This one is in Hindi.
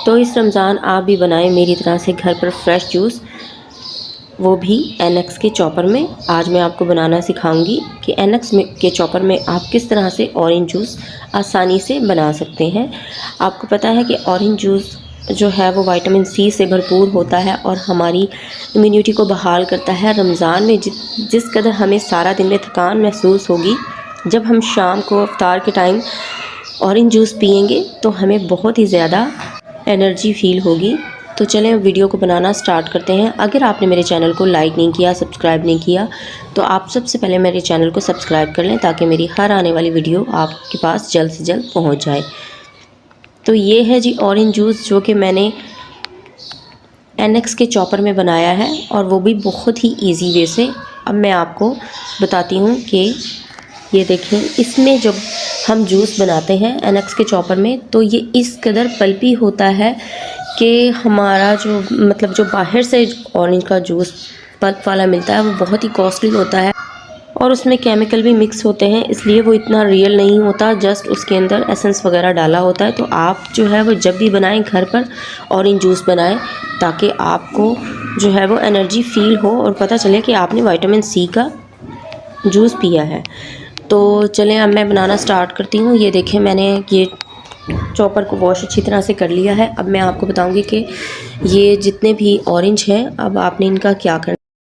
तो इस रमज़ान आप भी बनाएं मेरी तरह से घर पर फ्रेश जूस, वो भी एनएक्स के चॉपर में। आज मैं आपको बनाना सिखाऊंगी कि एनएक्स के चॉपर में आप किस तरह से ऑरेंज जूस आसानी से बना सकते हैं। आपको पता है कि ऑरेंज जूस जो है वो विटामिन सी से भरपूर होता है और हमारी इम्यूनिटी को बहाल करता है। रमज़ान में जिस कदर हमें सारा दिन में थकान महसूस होगी, जब हम शाम को इफ्तार के टाइम ऑरेंज जूस पियेंगे तो हमें बहुत ही ज़्यादा एनर्जी फील होगी। तो चलें वीडियो को बनाना स्टार्ट करते हैं। अगर आपने मेरे चैनल को लाइक नहीं किया, सब्सक्राइब नहीं किया, तो आप सबसे पहले मेरे चैनल को सब्सक्राइब कर लें ताकि मेरी हर आने वाली वीडियो आपके पास जल्द से जल्द पहुंच जाए। तो ये है जी ऑरेंज जूस जो कि मैंने एनएक्स के चॉपर में बनाया है, और वो भी बहुत ही ईजी वे से। अब मैं आपको बताती हूँ कि ये देखें, इसमें जब हम जूस बनाते हैं एनएक्स के चॉपर में तो ये इस कदर पल्पी होता है कि हमारा जो बाहर से ऑरेंज का जूस पल्प वाला मिलता है वो बहुत ही कॉस्टली होता है और उसमें केमिकल भी मिक्स होते हैं, इसलिए वो इतना रियल नहीं होता। जस्ट उसके अंदर एसेंस वगैरह डाला होता है। तो आप जो है वो जब भी बनाएं घर पर ऑरेंज जूस बनाएं ताकि आपको जो है वो एनर्जी फील हो और पता चले कि आपने विटामिन सी का जूस पिया है। तो चलें अब मैं बनाना स्टार्ट करती हूँ। ये देखें, मैंने ये चॉपर को वॉश अच्छी तरह से कर लिया है। अब मैं आपको बताऊंगी कि ये जितने भी ऑरेंज हैं अब आपने इनका क्या करना।